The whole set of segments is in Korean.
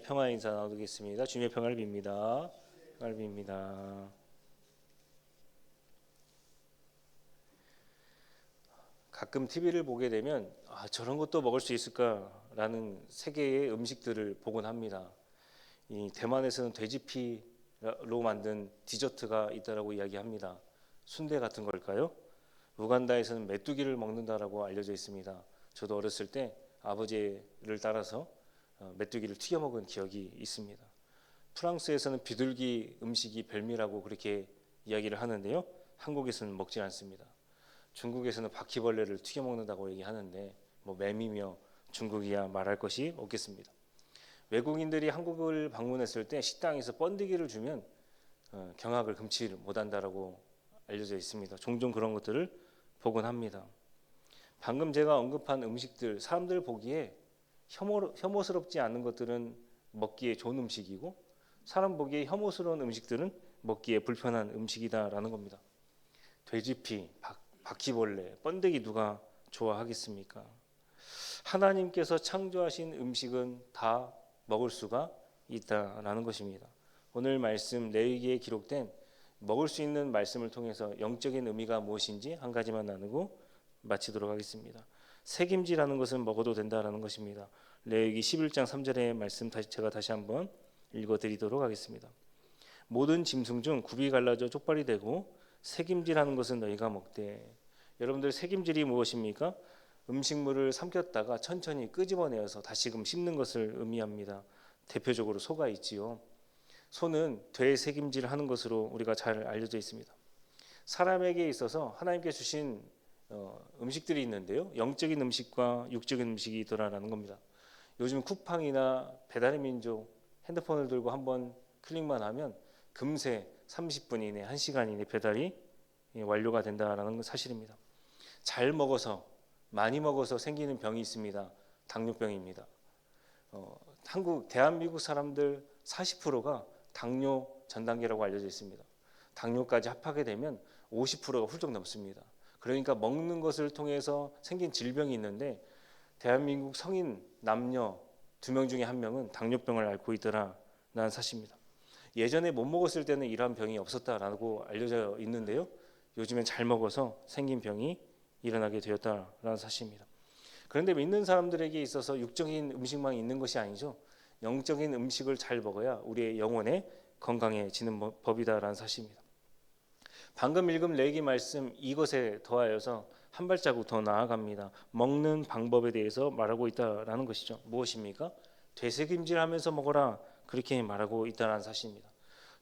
평화 인사 나누겠습니다. 주님의 평화를 빕니다. 평화를 빕니다. 가끔 TV를 보게 되면 저런 것도 먹을 수 있을까라는 세계의 음식들을 보곤 합니다. 이 대만에서는 돼지피로 만든 디저트가 있다라고 이야기합니다. 순대 같은 걸까요? 우간다에서는 메뚜기를 먹는다라고 알려져 있습니다. 저도 어렸을 때 아버지를 따라서 메뚜기를 튀겨 먹은 기억이 있습니다. 프랑스에서는 비둘기 음식이 별미라고 그렇게 이야기를 하는데요. 한국에서는 먹지 않습니다. 중국에서는 바퀴벌레를 튀겨 먹는다고 얘기하는데 매미며 중국이야 말할 것이 없겠습니다. 외국인들이 한국을 방문했을 때 식당에서 번데기를 주면 경악을 금치 못한다라고 알려져 있습니다. 종종 그런 것들을 보곤 합니다. 방금 제가 언급한 음식들, 사람들 보기에 혐오스럽지 않은 것들은 먹기에 좋은 음식이고 사람 보기에 혐오스러운 음식들은 먹기에 불편한 음식이다라는 겁니다. 돼지피, 바퀴벌레, 번데기 누가 좋아하겠습니까? 하나님께서 창조하신 음식은 다 먹을 수가 있다라는 것입니다. 오늘 말씀 레위기에 기록된 먹을 수 있는 말씀을 통해서 영적인 의미가 무엇인지 한 가지만 나누고 마치도록 하겠습니다. 새김지라는 것은 먹어도 된다라는 것입니다. 레위기 11장 3절의 말씀 제가 다시 한번 읽어드리도록 하겠습니다. 모든 짐승 중 굽이 갈라져 족발이 되고 새김질하는 것은 너희가 먹되. 여러분들 새김질이 무엇입니까? 음식물을 삼켰다가 천천히 끄집어내어서 다시금 씹는 것을 의미합니다. 대표적으로 소가 있지요. 소는 돼 새김질을 하는 것으로 우리가 잘 알려져 있습니다. 사람에게 있어서 하나님께 주신 음식들이 있는데요. 영적인 음식과 육적인 음식이 있더라라는 겁니다. 요즘 쿠팡이나 배달의 민족 핸드폰을 들고 한번 클릭만 하면 금세 30분 이내, 1시간 이내 배달이 완료가 된다는 사실입니다. 잘 먹어서 많이 먹어서 생기는 병이 있습니다. 당뇨병입니다. 대한민국 사람들 40%가 당뇨 전 단계라고 알려져 있습니다. 당뇨까지 합하게 되면 50%가 훌쩍 넘습니다. 그러니까 먹는 것을 통해서 생긴 질병이 있는데 대한민국 성인 남녀 2명 중에 1명은 당뇨병을 앓고 있더라라는 사실입니다. 예전에 못 먹었을 때는 이러한 병이 없었다라고 알려져 있는데요. 요즘엔 잘 먹어서 생긴 병이 일어나게 되었다라는 사실입니다. 그런데 믿는 사람들에게 있어서 육적인 음식만 있는 것이 아니죠. 영적인 음식을 잘 먹어야 우리의 영혼에 건강해지는 법이다라는 사실입니다. 방금 읽은 레위기 말씀 이것에 더하여서 한 발자국 더 나아갑니다. 먹는 방법에 대해서 말하고 있다라는 것이죠. 무엇입니까? 되새김질하면서 먹어라 그렇게 말하고 있다는 사실입니다.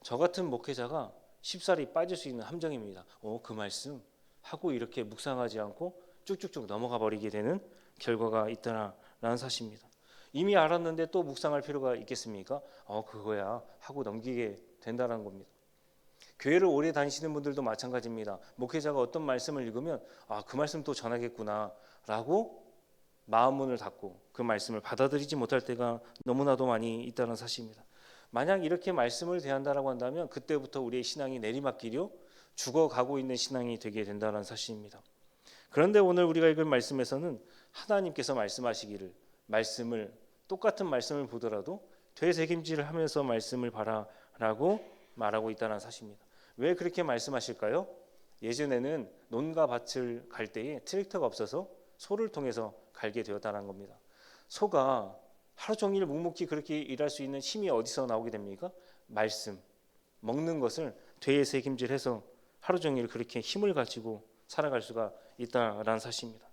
저 같은 목회자가 쉽사리 빠질 수 있는 함정입니다. 그 말씀 하고 이렇게 묵상하지 않고 쭉쭉쭉 넘어가 버리게 되는 결과가 있다라는 사실입니다. 이미 알았는데 또 묵상할 필요가 있겠습니까? 그거야 하고 넘기게 된다는 겁니다. 교회를 오래 다니시는 분들도 마찬가지입니다. 목회자가 어떤 말씀을 읽으면 그 말씀 또 전하겠구나 라고 마음문을 닫고 그 말씀을 받아들이지 못할 때가 너무나도 많이 있다는 사실입니다. 만약 이렇게 말씀을 대한다라고 한다면 그때부터 우리의 신앙이 내리막길이요 죽어가고 있는 신앙이 되게 된다는 사실입니다. 그런데 오늘 우리가 읽은 말씀에서는 하나님께서 말씀하시기를 똑같은 말씀을 보더라도 되새김질을 하면서 말씀을 봐라라고 말하고 있다는 사실입니다. 왜 그렇게 말씀하실까요? 예전에는 논과 밭을 갈 때에 트랙터가 없어서 소를 통해서 갈게 되었다는 겁니다. 소가 하루 종일 묵묵히 그렇게 일할 수 있는 힘이 어디서 나오게 됩니까? 말씀, 먹는 것을 되새김질해서 하루 종일 그렇게 힘을 가지고 살아갈 수가 있다라는 사실입니다.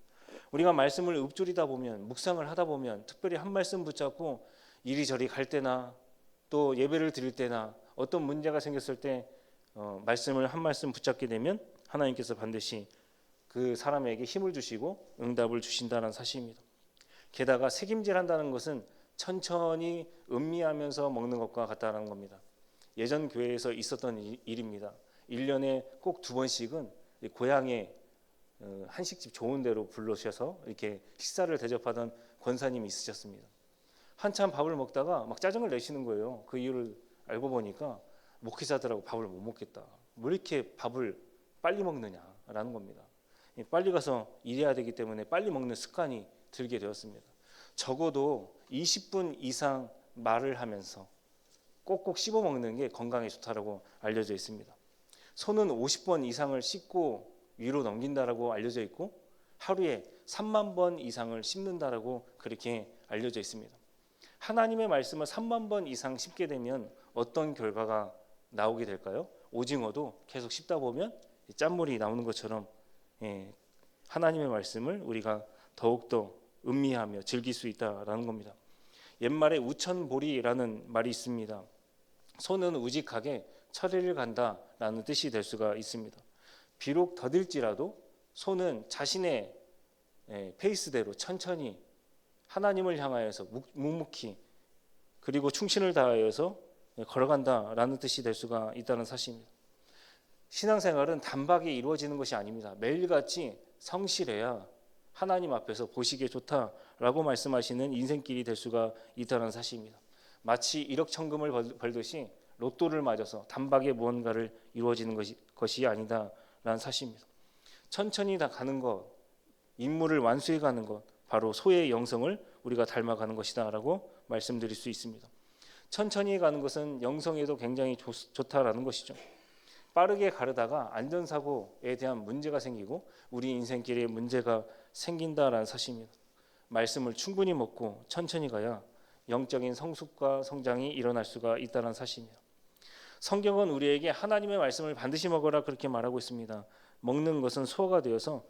우리가 말씀을 읊조리다 보면 묵상을 하다 보면 특별히 한 말씀 붙잡고 이리저리 갈 때나 또 예배를 드릴 때나 어떤 문제가 생겼을 때 말씀을 한 말씀 붙잡게 되면 하나님께서 반드시 그 사람에게 힘을 주시고 응답을 주신다는 사실입니다. 게다가 새김질한다는 것은 천천히 음미하면서 먹는 것과 같다는 겁니다. 예전 교회에서 있었던 일입니다. 1년에 꼭 2번씩은 고향에 한식집 좋은 데로 불러주셔서 이렇게 식사를 대접하던 권사님이 있으셨습니다. 한참 밥을 먹다가 막 짜증을 내시는 거예요. 그 이유를 알고 보니까 목회자들하고 밥을 못 먹겠다. 왜 이렇게 밥을 빨리 먹느냐라는 겁니다. 빨리 가서 일해야 되기 때문에 빨리 먹는 습관이 들게 되었습니다. 적어도 20분 이상 말을 하면서 꼭꼭 씹어 먹는 게 건강에 좋다라고 알려져 있습니다. 손은 50번 이상을 씻고 위로 넘긴다라고 알려져 있고 하루에 3만 번 이상을 씹는다라고 그렇게 알려져 있습니다. 하나님의 말씀을 3만 번 이상 씹게 되면 어떤 결과가 나오게 될까요? 오징어도 계속 씹다 보면 짠물이 나오는 것처럼 하나님의 말씀을 우리가 더욱더 음미하며 즐길 수 있다라는 겁니다. 옛말에 우천보리라는 말이 있습니다. 소는 우직하게 처리를 간다라는 뜻이 될 수가 있습니다. 비록 더딜지라도 소는 자신의 페이스대로 천천히 하나님을 향하여서 묵묵히 그리고 충신을 다하여서 걸어간다라는 뜻이 될 수가 있다는 사실입니다. 신앙생활은 단박에 이루어지는 것이 아닙니다. 매일같이 성실해야 하나님 앞에서 보시기에 좋다라고 말씀하시는 인생길이 될 수가 있다는 사실입니다. 마치 1억 천금을 벌듯이 로또를 맞아서 단박에 무언가를 이루어지는 것이 아니다라는 사실입니다. 천천히 다 가는 것, 임무를 완수해 가는 것, 바로 소의 영성을 우리가 닮아가는 것이다라고 말씀드릴 수 있습니다. 천천히 가는 것은 영성에도 굉장히 좋다라는 것이죠. 빠르게 가르다가 안전사고에 대한 문제가 생기고 우리 인생길에 문제가 생긴다라는 사실입니다. 말씀을 충분히 먹고 천천히 가야 영적인 성숙과 성장이 일어날 수가 있다는 사실입니다. 성경은 우리에게 하나님의 말씀을 반드시 먹어라 그렇게 말하고 있습니다. 먹는 것은 소화가 되어서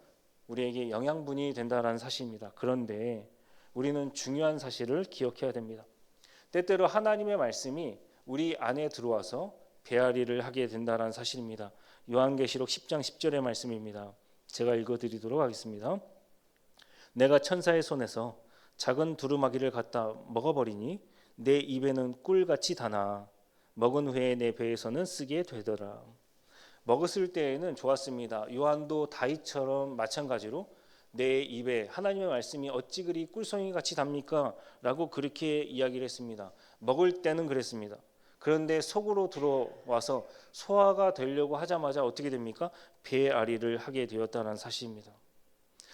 우리에게 영양분이 된다는 사실입니다. 그런데 우리는 중요한 사실을 기억해야 됩니다. 때때로 하나님의 말씀이 우리 안에 들어와서 배앓이를 하게 된다는 사실입니다. 요한계시록 10장 10절의 말씀입니다. 제가 읽어드리도록 하겠습니다. 내가 천사의 손에서 작은 두루마기를 갖다 먹어버리니 내 입에는 꿀같이 다나 먹은 후에 내 배에서는 쓰게 되더라. 먹었을 때에는 좋았습니다. 요한도 다윗처럼 마찬가지로 내 입에 하나님의 말씀이 어찌 그리 꿀송이 같이 답니까? 라고 그렇게 이야기를 했습니다. 먹을 때는 그랬습니다. 그런데 속으로 들어와서 소화가 되려고 하자마자 어떻게 됩니까? 배앓이를 하게 되었다는 사실입니다.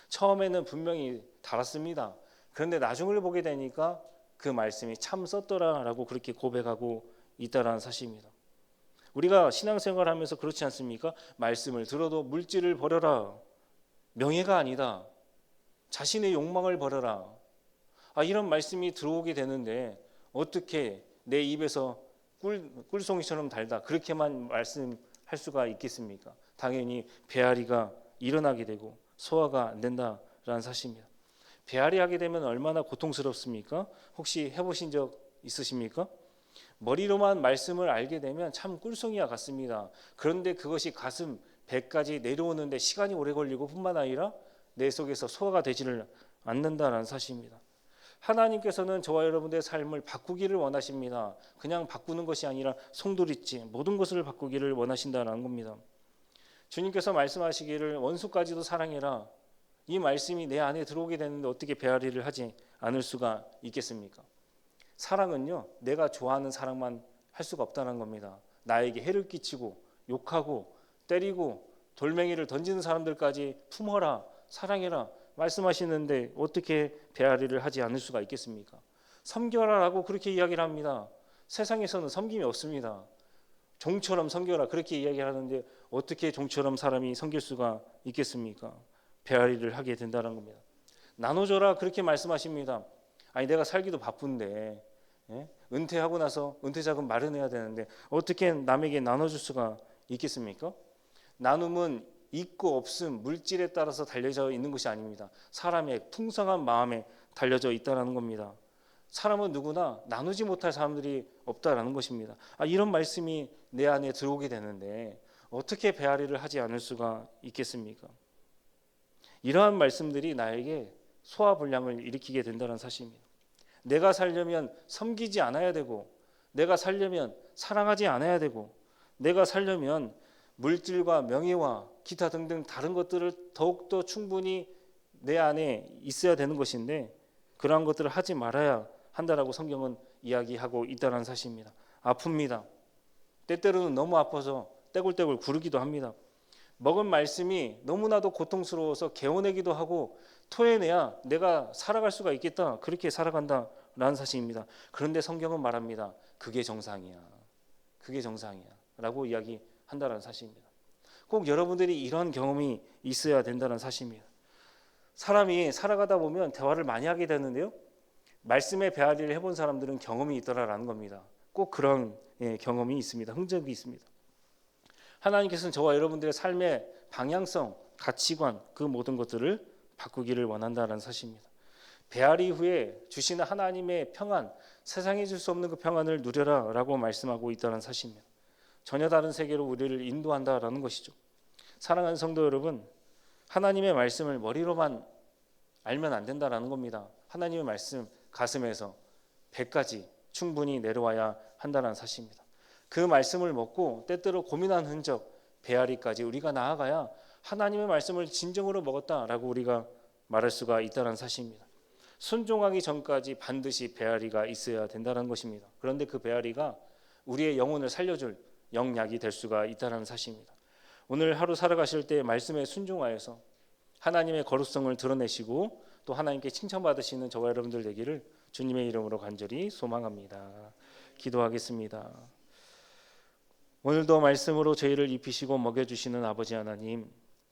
처음에는 분명히 달았습니다. 그런데 나중을 보게 되니까 그 말씀이 참 썼더라라고 그렇게 고백하고 있다는 사실입니다. 우리가 신앙생활을 하면서 그렇지 않습니까? 말씀을 들어도 물질을 버려라. 명예가 아니다. 자신의 욕망을 버려라. 이런 말씀이 들어오게 되는데 어떻게 내 입에서 꿀송이처럼 달다 그렇게만 말씀할 수가 있겠습니까? 당연히 배앓이가 일어나게 되고 소화가 안 된다라는 사실입니다. 배앓이하게 되면 얼마나 고통스럽습니까? 혹시 해보신 적 있으십니까? 머리로만 말씀을 알게 되면 참 꿀송이와 같습니다. 그런데 그것이 가슴, 배까지 내려오는데 시간이 오래 걸리고 뿐만 아니라 내 속에서 소화가 되지를 않는다는 사실입니다. 하나님께서는 저와 여러분들의 삶을 바꾸기를 원하십니다. 그냥 바꾸는 것이 아니라 송두리째 모든 것을 바꾸기를 원하신다는 겁니다. 주님께서 말씀하시기를 원수까지도 사랑해라. 이 말씀이 내 안에 들어오게 되는데 어떻게 배앓이를 하지 않을 수가 있겠습니까? 사랑은요, 내가 좋아하는 사랑만 할 수가 없다는 겁니다. 나에게 해를 끼치고 욕하고 때리고 돌멩이를 던지는 사람들까지 품어라, 사랑해라 말씀하시는데 어떻게 배앓이를 하지 않을 수가 있겠습니까? 섬겨라라고 그렇게 이야기를 합니다. 세상에서는 섬김이 없습니다. 종처럼 섬겨라 그렇게 이야기를 하는데 어떻게 종처럼 사람이 섬길 수가 있겠습니까? 배앓이를 하게 된다는 겁니다. 나눠줘라 그렇게 말씀하십니다. 아니 내가 살기도 바쁜데 은퇴하고 나서 은퇴자금 마련해야 되는데 어떻게 남에게 나눠줄 수가 있겠습니까? 나눔은 있고 없음 물질에 따라서 달려져 있는 것이 아닙니다. 사람의 풍성한 마음에 달려져 있다는 겁니다. 사람은 누구나 나누지 못할 사람들이 없다라는 것입니다. 이런 말씀이 내 안에 들어오게 되는데 어떻게 배앓이를 하지 않을 수가 있겠습니까? 이러한 말씀들이 나에게 소화불량을 일으키게 된다는 사실입니다. 내가 살려면 섬기지 않아야 되고 내가 살려면 사랑하지 않아야 되고 내가 살려면 물질과 명예와 기타 등등 다른 것들을 더욱더 충분히 내 안에 있어야 되는 것인데 그러한 것들을 하지 말아야 한다라고 성경은 이야기하고 있다는 사실입니다. 아픕니다. 때때로는 너무 아파서 떼굴떼굴 구르기도 합니다. 먹은 말씀이 너무나도 고통스러워서 개워내기도 하고 토해내야 내가 살아갈 수가 있겠다 그렇게 살아간다라는 된다라는 사실입니다. 그런데 성경은 말합니다. 그게 정상이야. 그게 정상이야. 라고 이야기한다는 사실입니다. 꼭 여러분들이 이런 경험이 있어야 된다는 사실입니다. 사람이 살아가다 보면 대화를 많이 하게 되는데요. 말씀의 배앓이를 해본 사람들은 경험이 있더라라는 겁니다. 꼭 그런 경험이 있습니다. 흔적이 있습니다. 하나님께서는 저와 여러분들의 삶의 방향성, 가치관 그 모든 것들을 바꾸기를 원한다는 사실입니다. 배앓이 후에 주시는 하나님의 평안, 세상에 줄 수 없는 그 평안을 누려라 라고 말씀하고 있다는 사실입니다. 전혀 다른 세계로 우리를 인도한다라는 것이죠. 사랑하는 성도 여러분, 하나님의 말씀을 머리로만 알면 안 된다라는 겁니다. 하나님의 말씀 가슴에서 배까지 충분히 내려와야 한다는 사실입니다. 그 말씀을 먹고 때때로 고민한 흔적, 배앓이까지 우리가 나아가야 하나님의 말씀을 진정으로 먹었다라고 우리가 말할 수가 있다는 사실입니다. 순종하기 전까지 반드시 배앓이가 있어야 된다는 것입니다. 그런데 그 배앓이가 우리의 영혼을 살려줄 영약이 될 수가 있다는 사실입니다. 오늘 하루 살아가실 때 말씀에 순종하여서 하나님의 거룩성을 드러내시고 또 하나님께 칭찬받으시는 저와 여러분들 되기를 주님의 이름으로 간절히 소망합니다. 기도하겠습니다. 오늘도 말씀으로 저희를 입히시고 먹여주시는 아버지 하나님,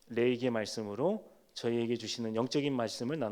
레이기의 말씀으로 저희에게 주시는 영적인 말씀을 나누